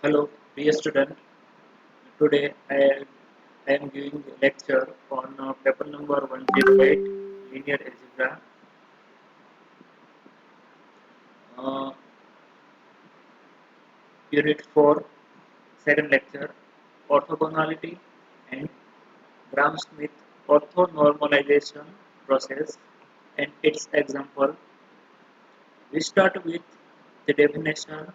Hello, dear student. Today I am giving a lecture on paper number 108, linear algebra, uh, unit 4, second lecture, orthogonality and Gram-Smith orthonormalization process and its example. We start with the definition.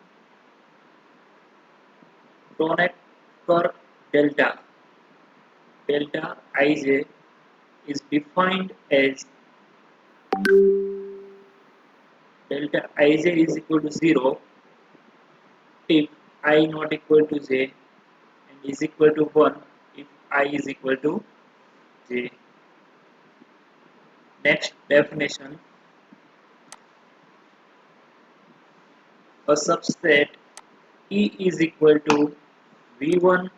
Kronecker delta. Delta Ij is defined as delta Ij is equal to 0 if I not equal to j and is equal to 1 if I is equal to j. Next definition, a subset E is equal to V1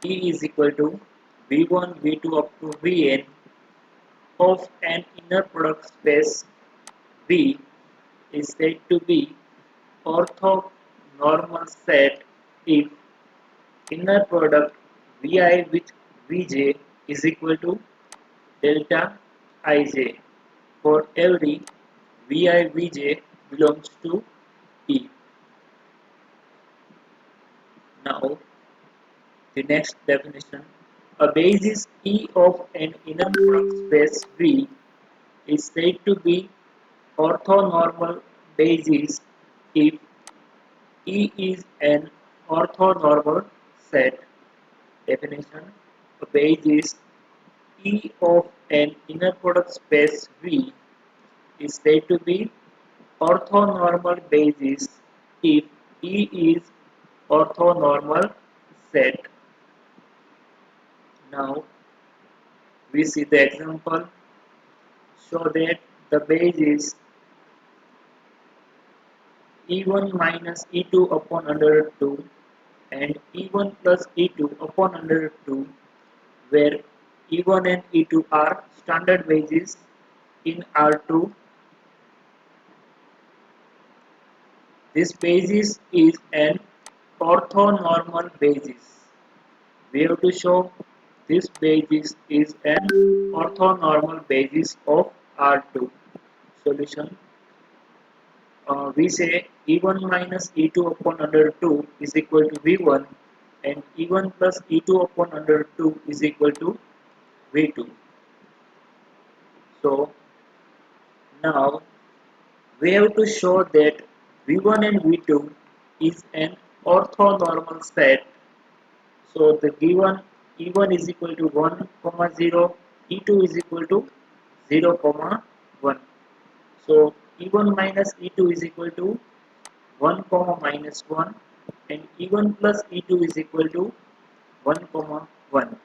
E is equal to V1 V2 up to Vn of an inner product space V is said to be orthonormal set if inner product Vi with Vj is equal to delta Ij for every Vij belongs to E. Now, the next definition. A basis E of an inner product space V is said to be orthonormal basis if E is an orthonormal set. Definition. A basis E of an inner product space V is said to be orthonormal basis if E is orthonormal set. Now we see the example. Show that the base is E1 minus E2 upon under root 2 and E1 plus E2 upon under root 2 where E1 and E2 are standard bases in R2. This basis is an orthonormal basis. We have to show this basis is an orthonormal basis of R2. Solution. We say E1 minus E2 upon under 2 is equal to V1 and E1 plus E2 upon under 2 is equal to V2. So now we have to show that V1 and V2 is an orthonormal set. So the given E1 is equal to 1, comma 0, E2 is equal to 0, comma 1. So E1 minus E2 is equal to 1 comma minus 1 and E1 plus E2 is equal to 1 comma 1.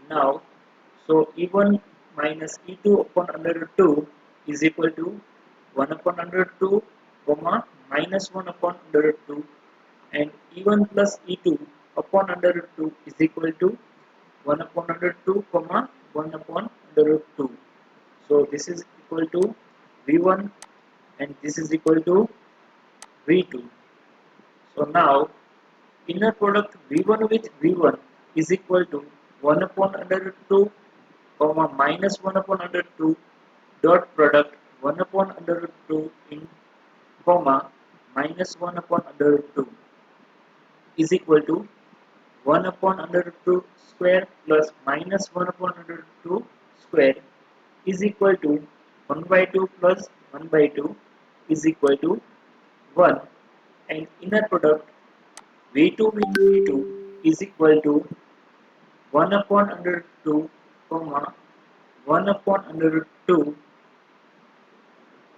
Now, so E1 minus E2 upon under root 2 is equal to 1 upon under root 2 comma minus 1 upon under root 2 and E1 plus E2 upon under root 2 is equal to 1 upon under root 2 comma 1 upon under root 2. So this is equal to V1 and this is equal to V2. So now inner product V1 with V1 is equal to 1 upon under root 2 comma minus 1 upon under root 2 dot product 1 upon under root 2 in comma minus 1 upon under root 2 is equal to 1 upon under root 2 square plus minus 1 upon under root 2 square is equal to 1 by 2 plus 1 by 2 is equal to 1 and inner product V2 with V2 is equal to 1 upon under root 2 comma 1 upon under root 2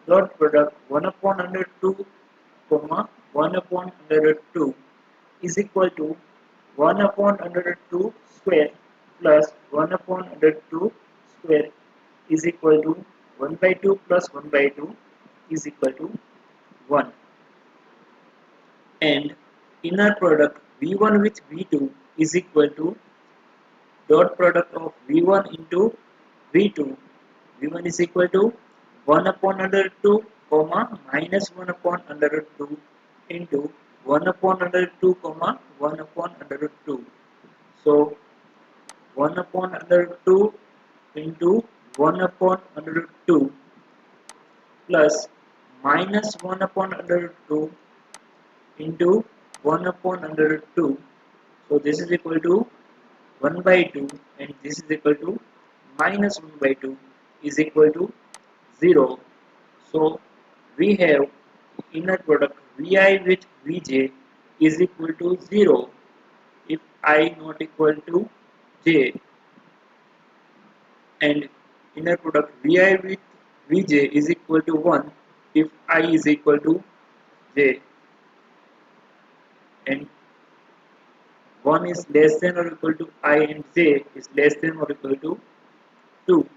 dot product 1 upon under root 2 comma 1 upon under root 2 is equal to 1 upon under root 2 square plus 1 upon under root 2 square is equal to 1 by 2 plus 1 by 2 is equal to 1 and inner product V1 with V2 is equal to dot product of V1 into V2. V1 is equal to 1 upon under root 2, comma, minus 1 upon under root 2 into 1 upon under root 2, comma, 1 upon under root 2. So 1 upon under root 2 into 1 upon under root 2 plus minus 1 upon under root 2 into 1 upon under root 2. So this is equal to 1 by 2 and this is equal to minus 1 by 2 is equal to 0. So we have inner product Vi with Vj is equal to 0 if I not equal to j, and inner product Vi with Vj is equal to 1 if I is equal to j, and 1 is less than or equal to I and j is less than or equal to 2.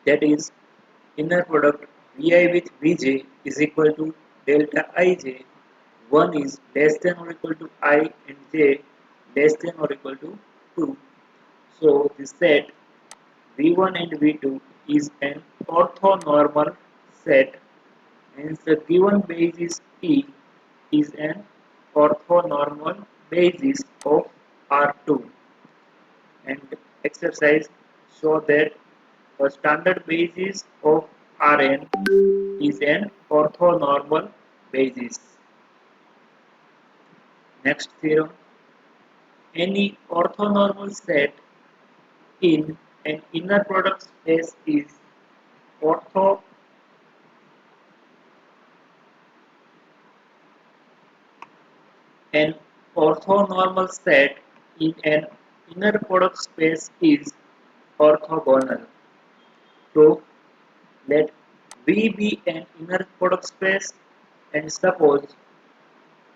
That is, inner product Vi with Vj is equal to delta Ij. 1 is less than or equal to I and j less than or equal to 2. So the set V1 and V2 is an orthonormal set, hence the given basis E is an orthonormal basis of R2, and exercise show that a standard basis of Rn is an orthonormal basis. Next theorem, any orthonormal set in an inner product space is ortho an orthonormal set in an inner product space is orthogonal. So let V be an inner product space, and suppose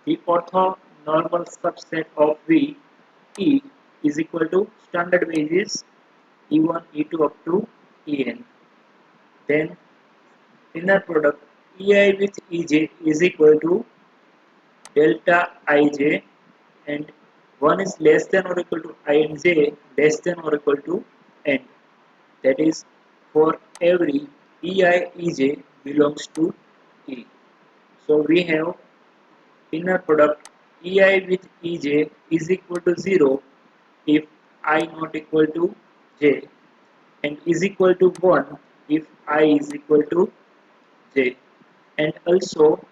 the orthonormal subset of V E is equal to standard basis E1, E2 up to En. Then inner product Ei with Ej is equal to delta Ij, and 1 is less than or equal to I and j less than or equal to n. That is, for every Ei Ej belongs to E. So we have inner product Ei with Ej is equal to 0 if I not equal to j, and is equal to 1 if I is equal to j, and also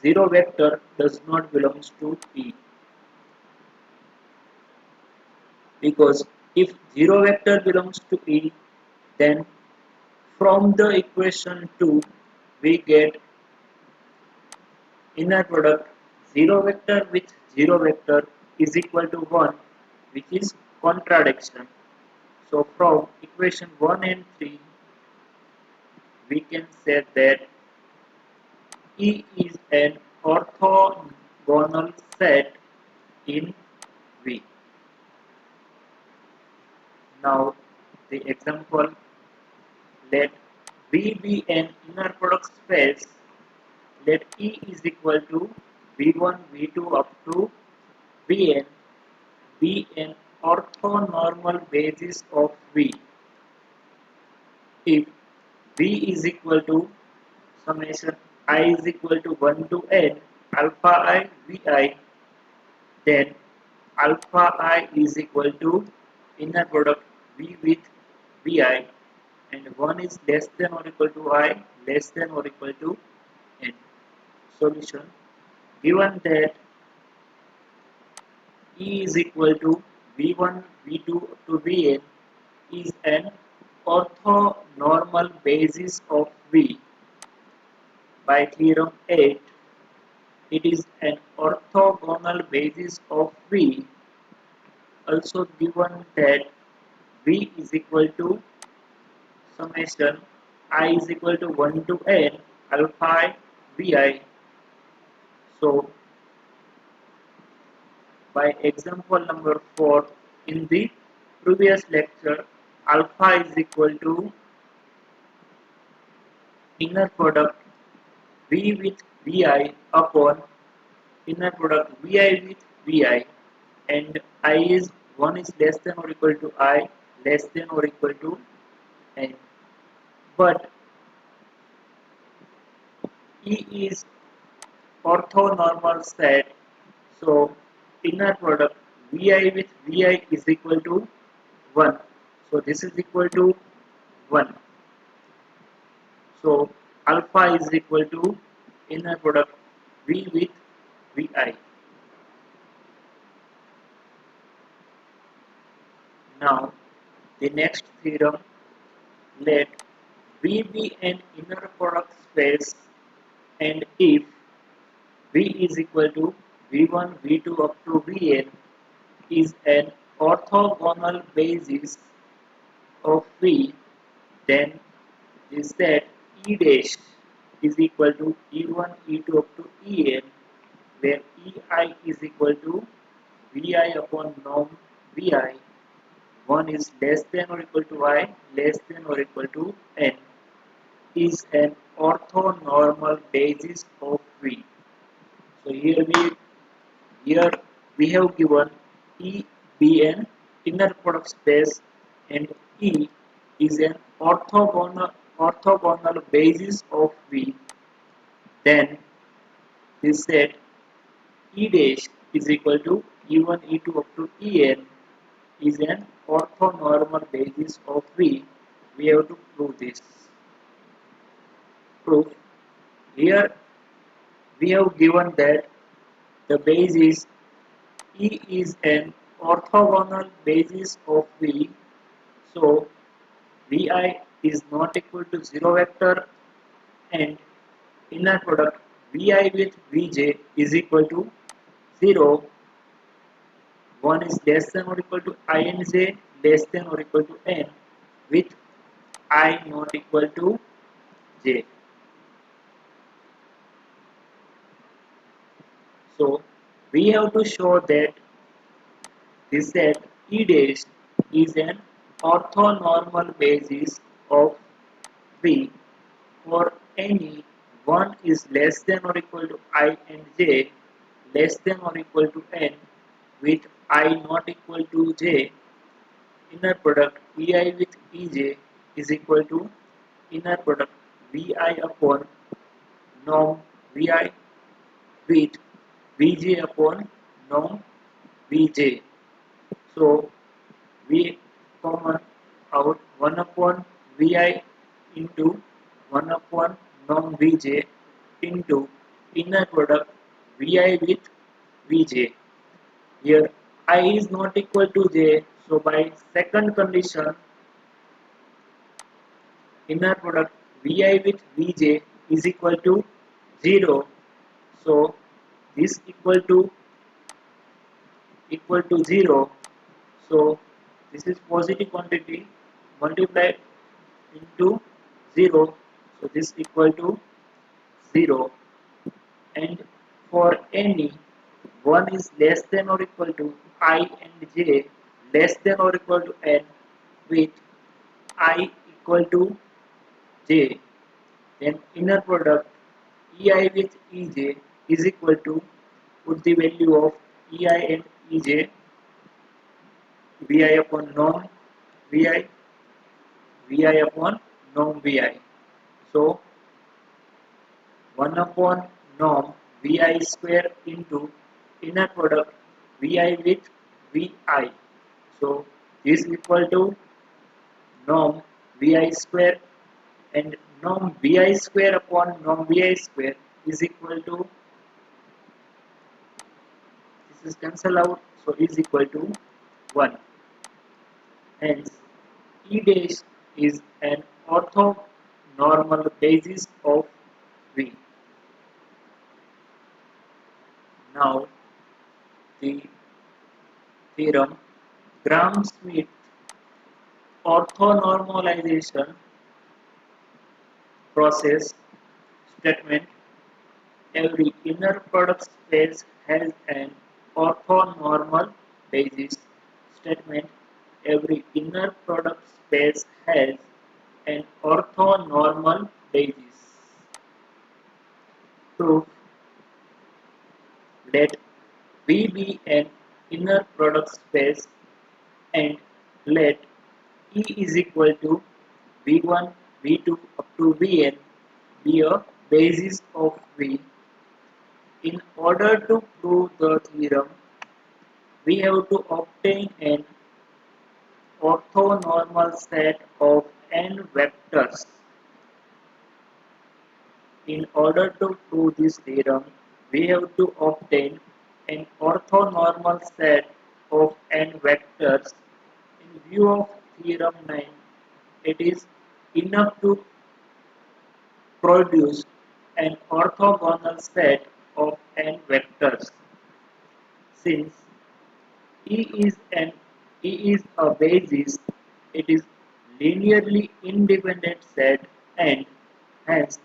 0 vector does not belongs to E, because if 0 vector belongs to E, then from the equation 2 we get inner product 0 vector with 0 vector is equal to 1, which is contradiction. So from equation 1 and 3 we can say that E is an orthogonal set in V. Now the example, let V be an inner product space. Let E is equal to V1, V2 up to Vn be an orthonormal basis of V. If V is equal to summation I is equal to 1 to n alpha I Vi, then alpha I is equal to inner product V with Vi, and 1 is less than or equal to I less than or equal to n. Solution, given that E is equal to V1, V2 to Vn is an orthonormal basis of V. By theorem 8, it is an orthogonal basis of V. Also given that V is equal to summation I is equal to 1 to n alpha Vi. So by example number 4 in the previous lecture, alpha is equal to inner product V with Vi upon inner product Vi with Vi, and I is 1 is less than or equal to I less than or equal to n. But E is orthonormal set. So inner product Vi with Vi is equal to 1. So this is equal to 1. So alpha is equal to inner product V with Vi. Now the next theorem, let V be an inner product space, and if V is equal to V1, V2 up to Vn is an orthogonal basis of V, then the set E dash is equal to E1, E2 up to En, where Ei is equal to Vi upon norm Vi, 1 is less than or equal to I, less than or equal to N, is an orthonormal basis of V. So here we have given E be an inner product space and E is an orthogonal basis of V. Then this set E dash is equal to E1, E2 up to En is an orthonormal basis of V. We have to prove this. Proof. Here we have given that the basis E is an orthogonal basis of V. So Vi is not equal to 0 vector, and inner product Vi with Vj is equal to 0. 1 is less than or equal to I and j, less than or equal to n, with I not equal to j. So we have to show that this set E dash is an orthonormal basis of V for any 1 is less than or equal to I and j, less than or equal to n, with I not equal to j. Inner product Vi with Ej is equal to inner product Vi upon norm Vi with Vj upon norm Vj. So we common out 1 upon Vi into 1 upon norm Vj into inner product Vi with Vj. Here I is not equal to j, so by second condition inner product Vi with Vj is equal to 0. So this equal to 0. So this is positive quantity multiplied into 0. So this equal to 0. And for any 1 is less than or equal to I and j, less than or equal to n, with I equal to j, then inner product Ei with Ej is equal to, put the value of Ei and Ej, Vi upon norm Vi, Vi upon norm Vi. So 1 upon norm Vi square into inner product Vi with Vi. So this is equal to norm Vi square, and norm Vi square upon norm Vi square is equal to, this is cancel out, so is equal to 1. Hence E dash is an orthonormal basis of V. Now the theorem, Gram-Schmidt orthonormalization process statement, every inner product space has an orthonormal basis statement, every inner product space has an orthonormal basis. Proof, let V be an inner product space, and let E is equal to V1, V2 up to Vn be a basis of V. In order to prove the theorem, we have to obtain an orthonormal set of n vectors. In order to prove this theorem, we have to obtain an orthonormal set of n vectors. In view of theorem 9, it is enough to produce an orthogonal set of n vectors. Since E is an E is a basis, it is linearly independent set and hence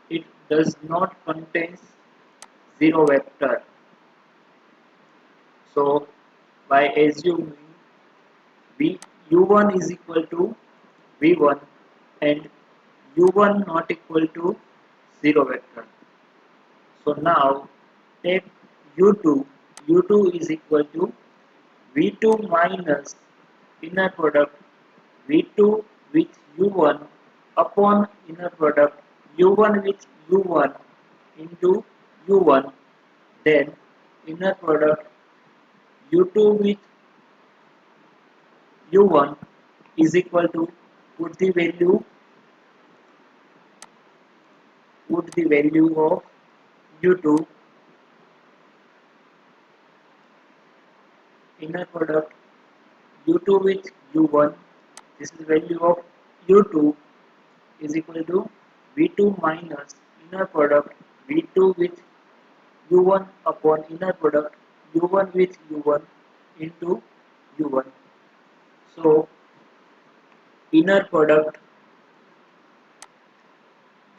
it does not contain zero vector. So by assuming V U1 is equal to V1 and U1 not equal to zero vector. So now take U2. U2 is equal to V2 minus inner product V2 with U1 upon inner product U1 with U1 into U1, then inner product U2 with U1 is equal to put the value of U2 inner product U2 with U1. This is value of U2 is equal to V2 minus inner product V2 with U1 upon inner product U1 with U1 into U1. So inner product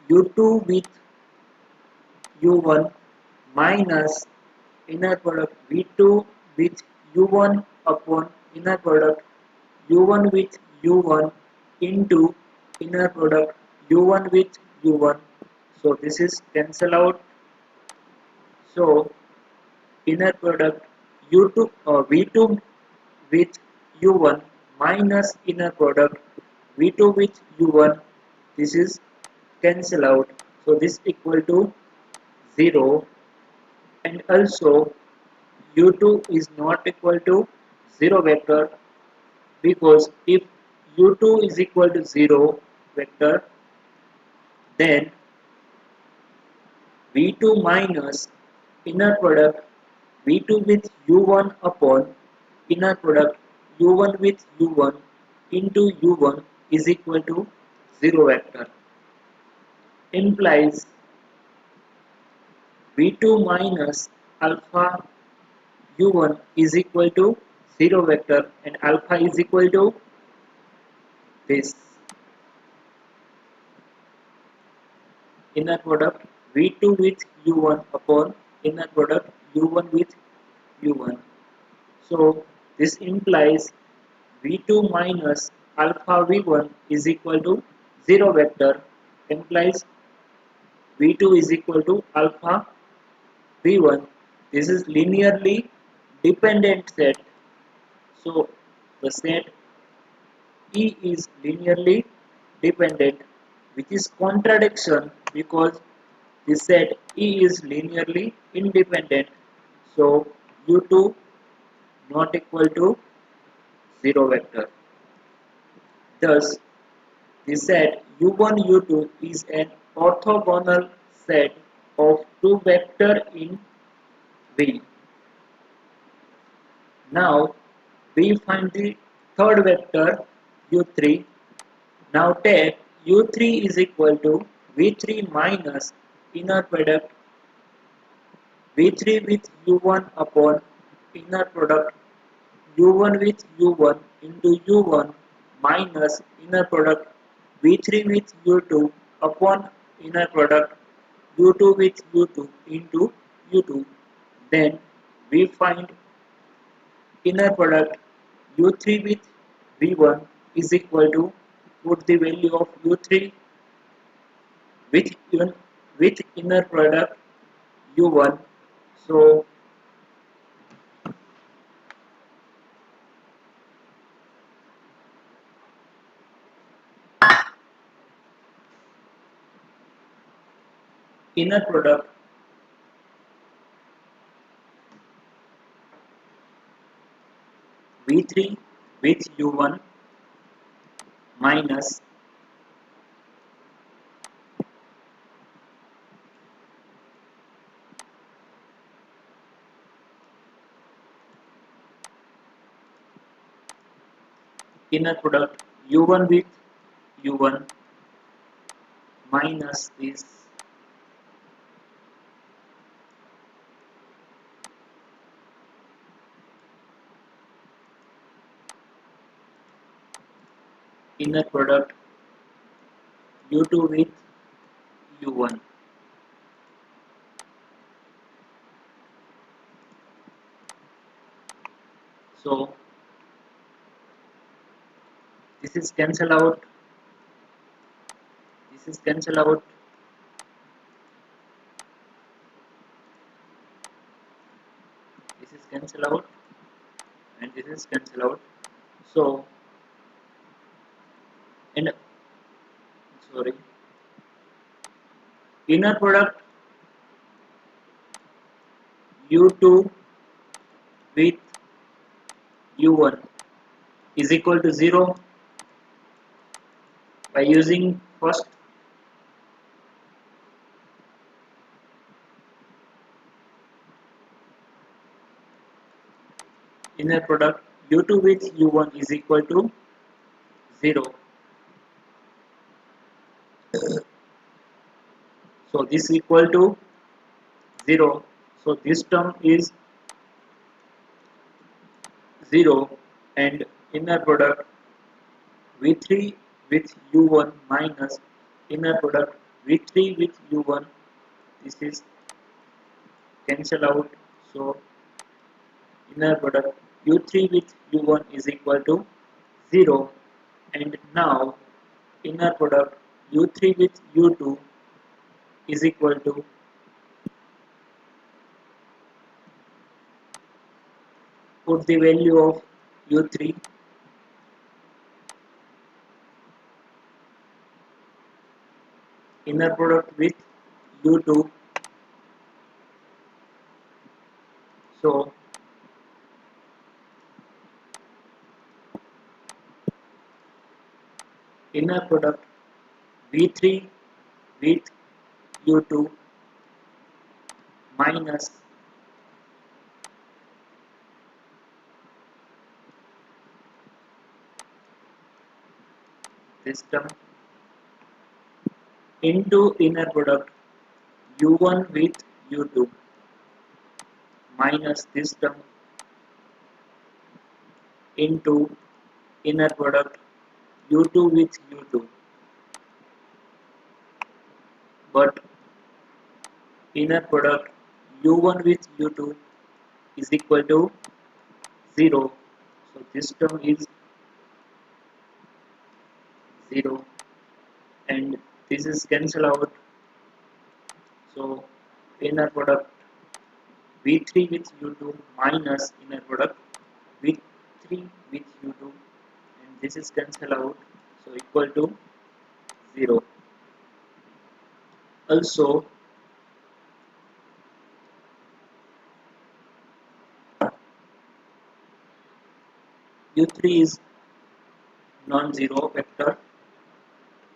U2 with U1 minus inner product V2 with U1 upon inner product U1 with U1 into inner product U1 with U1. So this is cancel out. So inner product U2 V2 with U1 minus inner product V2 with U1. This is cancel out. So this equal to 0 and also U2 is not equal to 0 vector because if U2 is equal to 0 vector then V2 minus inner product V2 with U1 upon inner product U1 with U1 into U1 is equal to 0 vector implies V2 minus alpha U1 is equal to 0 vector and alpha is equal to this inner product V2 with U1 upon inner product U1 with U1. So this implies V2 minus alpha V1 is equal to 0 vector implies V2 is equal to alpha V1. This is linearly dependent set. So the set E is linearly dependent, which is contradiction because the set E is linearly independent. So U2 not equal to 0 vector. Thus, the set U1 U2 is an orthogonal set of two vectors in V. Now we find the third vector U3. Now take U3 is equal to V3 minus inner product V3 with U1 upon inner product U1 with U1 into U1 minus inner product V3 with U2 upon inner product U2 with U2 into U2. Then we find inner product U3 with V1 is equal to put the value of U3 with inner product U1. So inner product V3 with U1 minus inner product U1 with U1 minus this inner product U2 with U1. So this is cancel out, this is cancel out, this is cancel out, and this is cancel out. So and sorry, inner product U2 with U1 is equal to 0 by using first inner product U2 with U1 is equal to 0. So this is equal to 0. So this term is 0 and inner product V3 with U1 minus inner product V3 with U1, this is cancel out. So inner product U3 with U1 is equal to 0 and now inner product U3 with U2 is equal to put the value of U3 inner product with U2. So inner product V3 with U2 minus this term into inner product U1 with U2 minus this term into inner product U2 with U2, but inner product U1 with U2 is equal to 0. So this term is 0 and this is cancel out. So inner product V3 with U2 minus inner product V3 with U2 and this is cancel out. So equal to 0. Also U3 is non-zero vector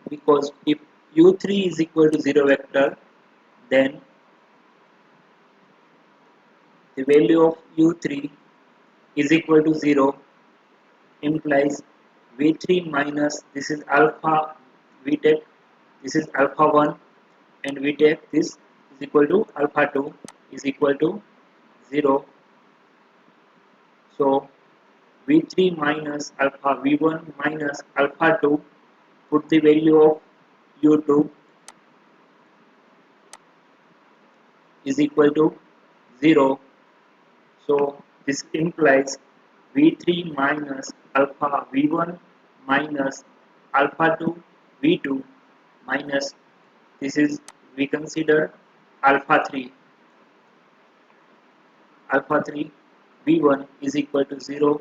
because if U3 is equal to 0 vector, then the value of U3 is equal to 0 implies V3 minus this is alpha V take this is alpha 1 and we take this is equal to alpha 2 is equal to 0. So V3 minus alpha V1 minus alpha 2, put the value of U2 is equal to 0. So this implies V3 minus alpha V1 minus alpha 2 V2 minus this is we consider alpha 3 V1 is equal to 0.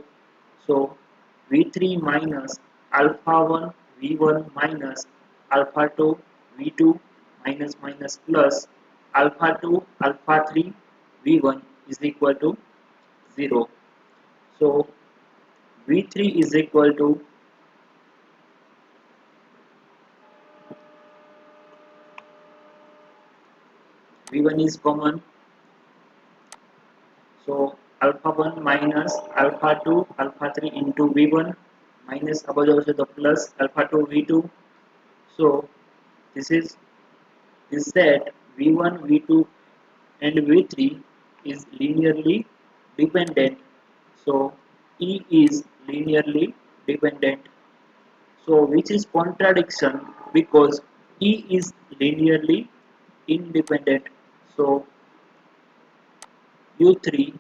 So V3 minus alpha 1 V1 minus alpha 2 V2 minus minus plus alpha 2 alpha 3 v1 is equal to 0. So v3 is equal to v1 is common, so alpha 1 minus alpha 2 alpha 3 into v1 minus above also the plus alpha 2 v2. So this is that v1 v2 and v3 is linearly dependent. So E is linearly dependent. So which is contradiction because E is linearly independent. So U3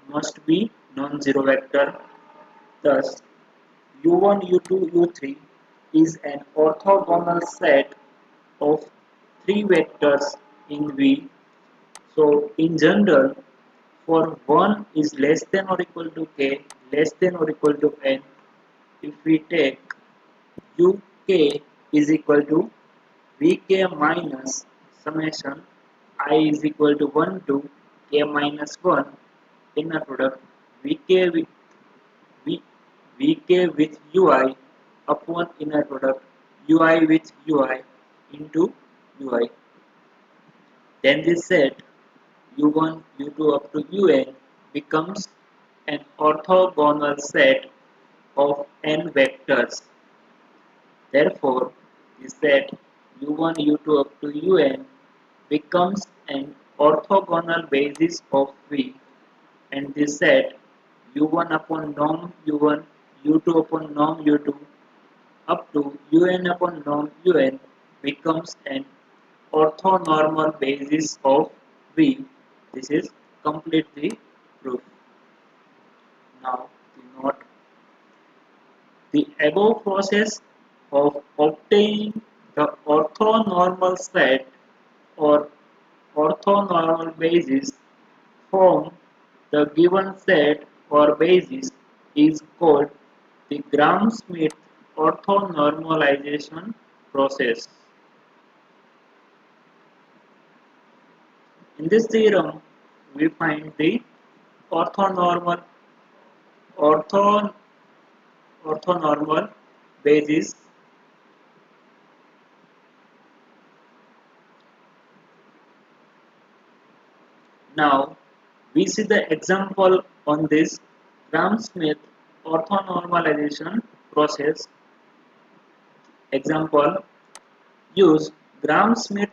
must be non-zero vector. Thus U1, U2, U3 is an orthogonal set of three vectors in V. So in general, for 1 is less than or equal to k, less than or equal to n, if we take uk is equal to vk minus summation I is equal to 1 to k minus 1 inner product vk with v, vk with ui upon inner product ui with ui into ui. Then this set u1 u2 up to un becomes an orthogonal set of n vectors. Therefore, the set u1 u2 up to un becomes an orthogonal basis of V, and the set u1 upon norm u1 u2 upon norm u2 up to un upon norm un becomes an orthonormal basis of V. This is complete the proof. Now the note: the above process of obtaining the orthonormal set or orthonormal basis from the given set or basis is called the Gram-Schmidt orthonormalization process. In this theorem, we find the orthonormal ortho, orthonormal basis. Now we see the example on this Gram-Schmidt orthonormalization process. Example: use Gram-Schmidt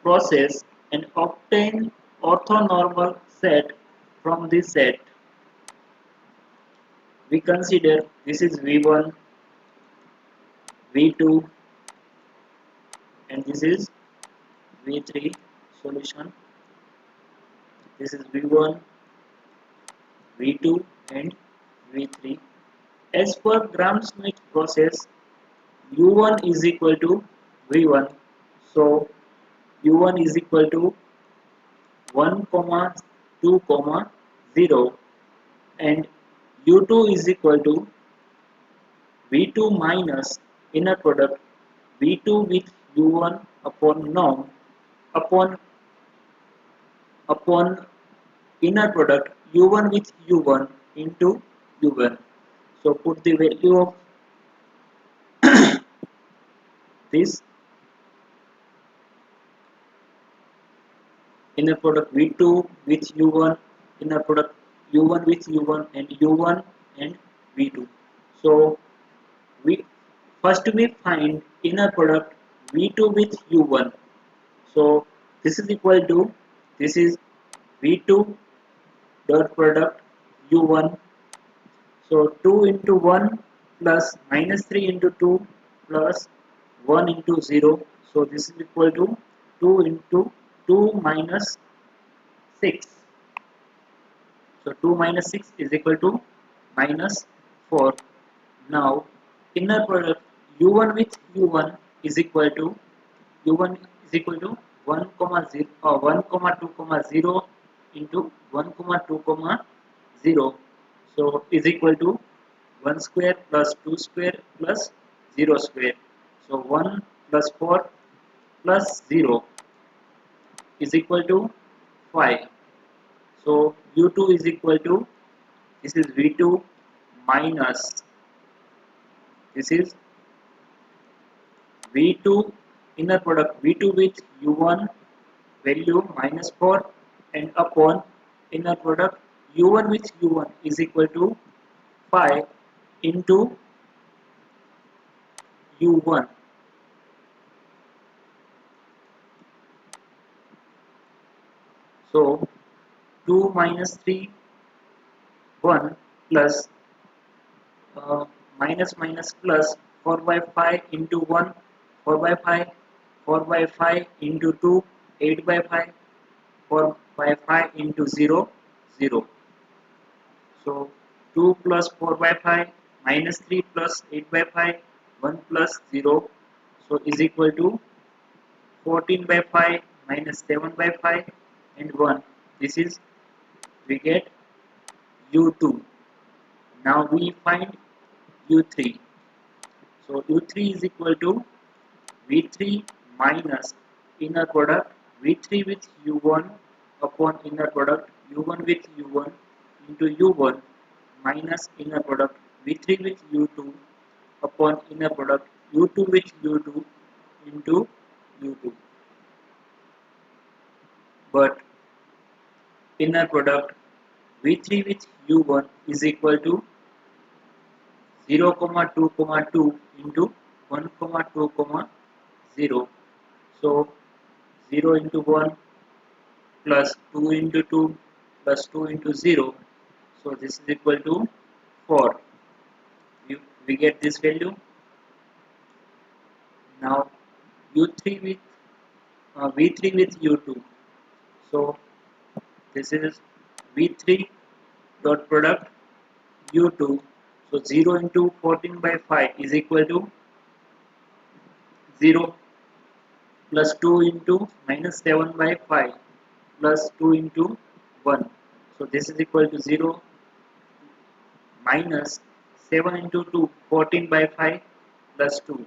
process and obtain orthonormal set from this set. We consider this is V1, V2 and this is V3 solution. This is V1, V2 and V3. As per Gram-Schmidt process, U1 is equal to V1. So U1 is equal to 1, 2, 0 and U2 is equal to V2 minus inner product V2 with U1 upon norm upon inner product U1 with U1 into U1. So put the value of this inner product V2 with U1, inner product U1 with U1 and U1 and V2. So we first we find inner product V2 with U1. So this is equal to this is V2 dot product U1. So 2 into 1 plus minus 3 into 2 plus 1 into 0. So this is equal to 2 into 2 minus 6. So 2 minus 6 is equal to minus 4. Now inner product U1 with U1 is equal to U1 is equal to 1 comma 0 or 1 comma 2 comma 0 into 1 comma 2 comma 0. So is equal to 1 square plus 2 square plus 0 square. So 1 plus 4 plus 0. is equal to 5. So U2 is equal to, this is V2 minus, this is V2 inner product V2 with U1 value minus 4 and upon inner product U1 with U1 is equal to 5 into U1. So 2 minus 3 1 plus minus minus plus 4 by 5 into 1 4 by 5 4 by 5 into 2 8 by 5 4 by 5 into 0 0. So 2 plus 4 by 5 minus 3 plus 8 by 5 1 plus 0, so is equal to 14 by 5 minus 7 by 5 and 1. This is, we get U2. Now we find U3. So U3 is equal to V3 minus inner product V3 with U1 upon inner product U1 with U1 into U1 minus inner product V3 with U2 upon inner product U2 with U2 into U2. But inner product V3 with U1 is equal to 0, 2, 2 into 1, 2, 0. So 0 into 1 plus 2 into 2 plus 2 into 0. So this is equal to 4. We get this value. Now U3 with V3 with U2. So this is V3 dot product U2. So 0 into 14 by 5 is equal to 0 plus 2 into minus 7 by 5 plus 2 into 1. So this is equal to 0 minus 7 into 2 14 by 5 plus 2.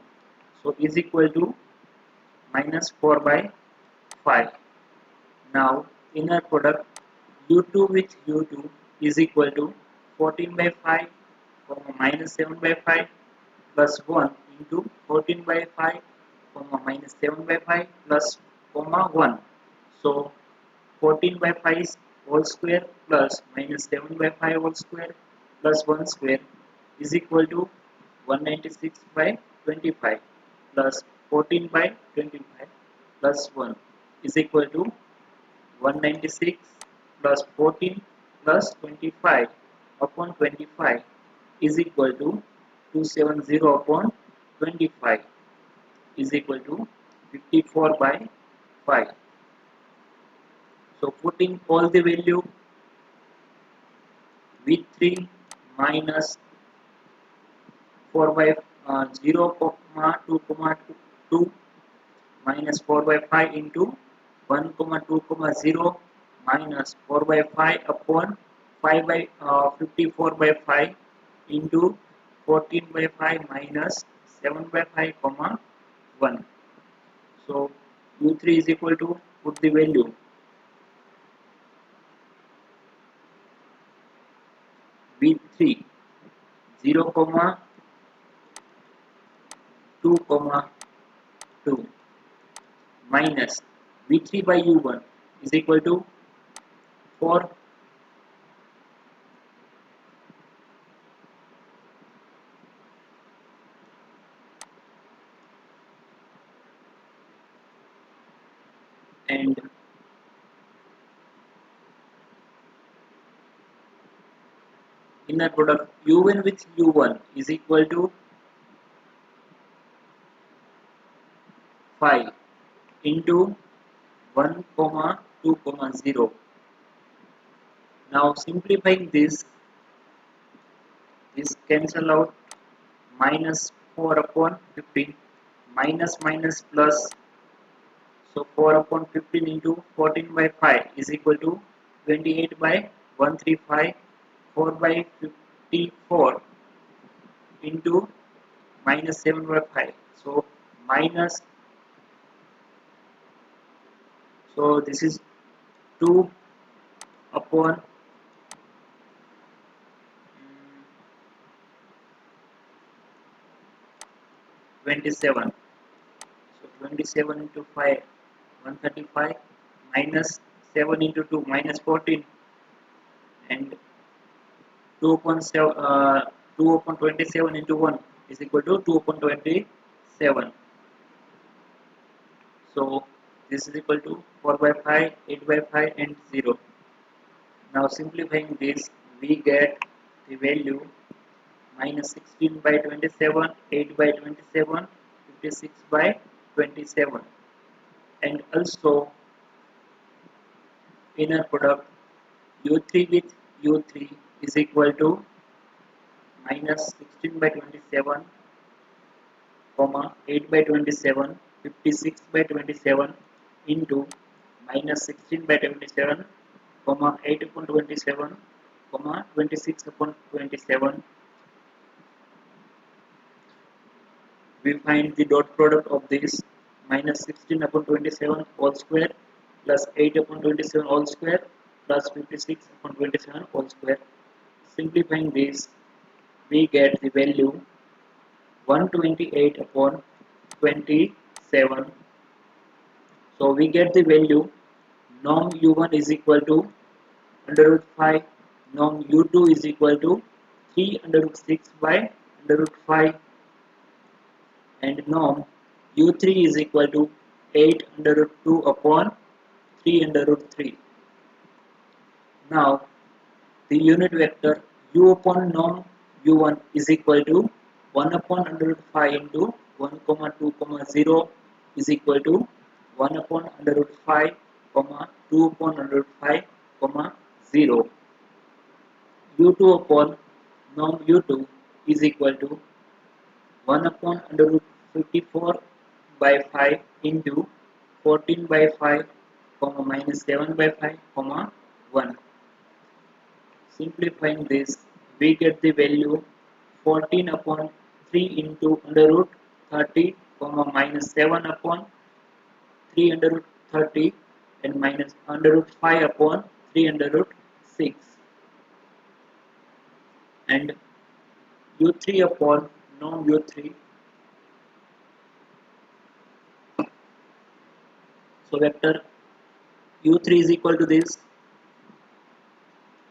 So is equal to minus 4 by 5. Now inner product U2 with U2 is equal to 14 by 5 comma minus 7 by 5 plus 1 into 14 by 5 comma minus 7 by 5 plus comma 1. So 14 by 5 whole square plus minus 7 by 5 whole square plus 1 square is equal to 196 by 25 plus 14 by 25 plus 1 is equal to 196 plus 14 plus 25 upon 25 is equal to 270 upon 25 is equal to 54 by 5. So putting all the value V3 minus 4 by 0 comma 2 comma 2 minus 4 by 5 into 1 comma 2 comma 0 minus 4 by 5 upon 5 by 54 by 5 into 14 by 5 minus 7 by 5 comma 1. So U3 is equal to, put the value V3 0 comma 2 comma 2 minus V3 by U1 is equal to 4 and inner product U1 with U1 is equal to 5 into 1 comma 2 comma 0. Now simplifying this cancel out, minus 4 upon 15 minus minus plus, so 4 upon 15 into 14 by 5 is equal to 28 by 135 4 by 54 into minus 7 by 5. So minus So this is 2 upon 27. So 27 into 5, 135, minus 7 into 2, minus 14, and 2 upon 7, 2 upon 27 into 1 is equal to 2 upon 27. So this is equal to 4 by 5, 8 by 5, and 0. Now simplifying this, we get the value minus 16 by 27, 8 by 27, 56 by 27. And also inner product U3 with U3 is equal to minus 16 by 27, comma 8 by 27, 56 by 27 into minus 16 by 27, comma 8 upon 27, comma 26 upon 27. We find the dot product of this minus 16 upon 27 whole square plus 8 upon 27 whole square plus 56 upon 27 whole square. Simplifying this, we get the value 128 upon 27. So we get the value norm u1 is equal to under root 5, norm u2 is equal to 3 under root 6 by under root 5, and norm u3 is equal to 8 under root 2 upon 3 under root 3. Now the unit vector u upon norm u1 is equal to 1 upon under root 5 into 1 comma 2 comma 0 is equal to 1 upon under root 5 comma 2 upon under root 5 comma 0. u2 upon norm u2 is equal to 1 upon under root 54 by 5 into 14 by 5 comma minus 7 by 5 comma 1. Simplifying this, we get the value 14 upon 3 into under root 30 comma minus 7 upon 3 under root 30 and minus under root 5 upon 3 under root 6, and u3 upon norm u3. So vector u3 is equal to this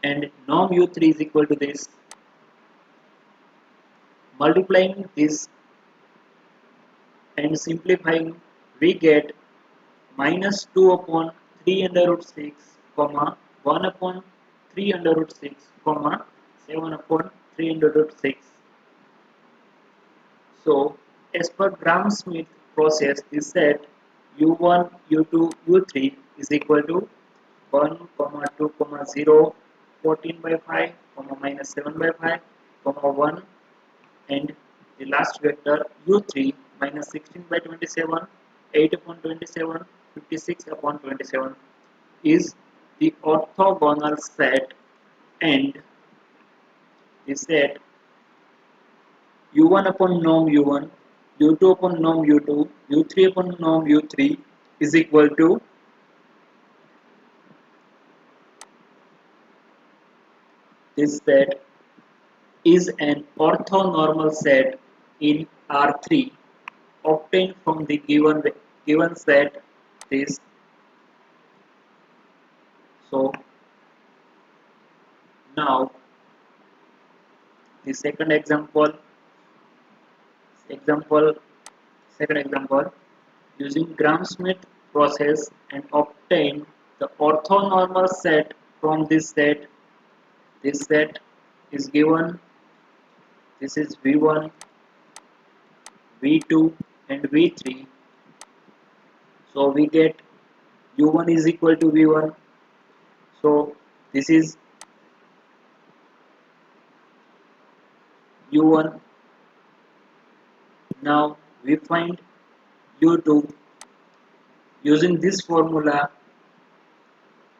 and norm u3 is equal to this. Multiplying this and simplifying, we get minus 2 upon 3 under root 6, comma 1 upon 3 under root 6, comma 7 upon 3 under root 6. So, as per Gram-Schmidt process, this set u1, u2, u3 is equal to 1, comma 2, comma 0, 14 by 5, comma minus 7 by 5, comma 1, and the last vector u3 minus 16 by 27, 8 upon 27, 56 upon 27 is the orthogonal set, and the set u1 upon norm u1, u2 upon norm u2, u3 upon norm u3 is equal to this set is an orthonormal set in R3 obtained from the given set this. So now the example second example, using Gram-Schmidt process and obtain the orthonormal set from this set. This set is given, this is v1, v2 and v3. So we get u1 is equal to v1. So this is u1. Now we find u2 using this formula.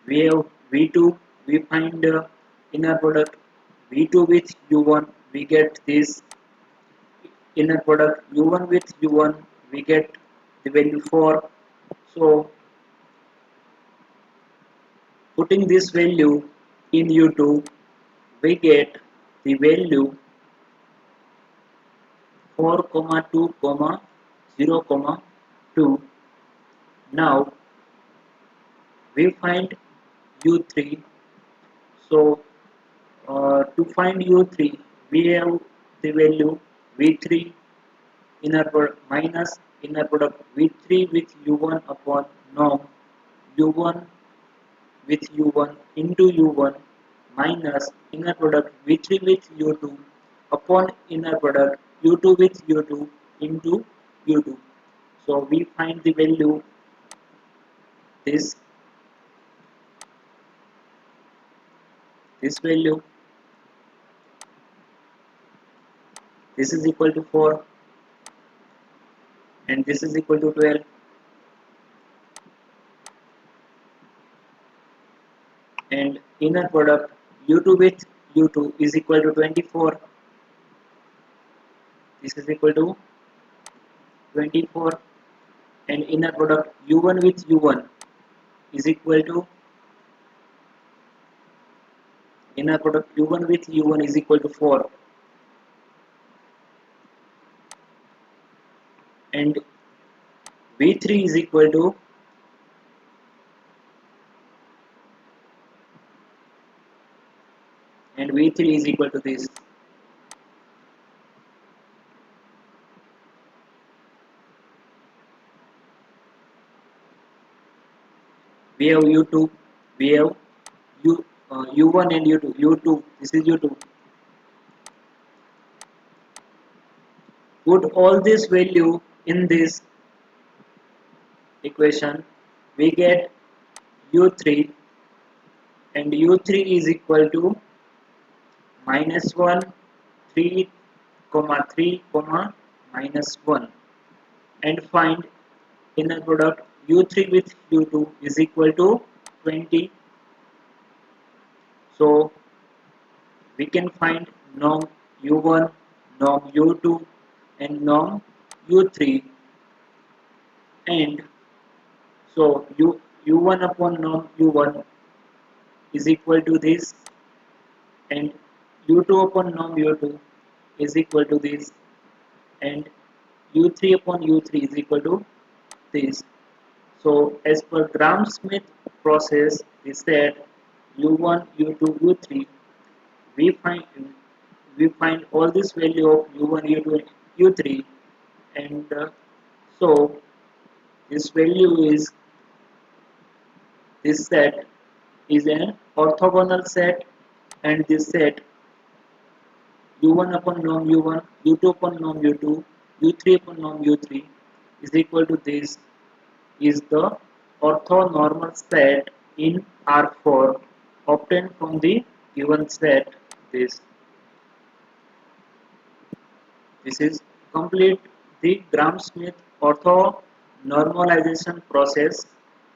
We have v2, we find inner product v2 with u1, we get this inner product u1 with u1, we get the value 4. So Putting this value in U2, we get the value 4, 2, 0, 2. Now we find U3. So to find U3, we have the value V3 inner product minus inner product V3 with U1 upon norm U1 with U1 into U1 minus inner product V3 with U2 upon inner product U2 with U2 into U2. So we find the value this value, this is equal to 4 and this is equal to 12, and inner product U2 with U2 is equal to 24. This is equal to 24, and inner product U1 with U1 is equal to inner product U1 with U1 is equal to 4, and V3 is equal to V3 is equal to this. We have U2, we have U1 and U2. U2, this is U2. Put all this value in this equation, we get U3, and U3 is equal to minus 1, 3, 3, minus 1, and find inner product U3 with U2 is equal to 20. So we can find norm U1, norm U2 and norm U3, and so U1 upon norm U1 is equal to this, and U2 upon norm U2 is equal to this, and U3 upon U3 is equal to this. So as per Gram-Schmidt process, we said U1, U2, U3, we find all this value of U1, U2, U3, and so this value is, this set is an orthogonal set, and this set U1 upon norm U1, U2 upon norm U2, U3 upon norm U3 is equal to this, is the orthonormal set in R4 obtained from the given set. This is complete the Gram-Schmidt orthonormalization process,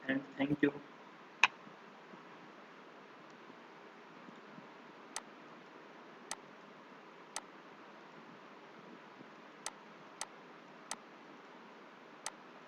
and thank you.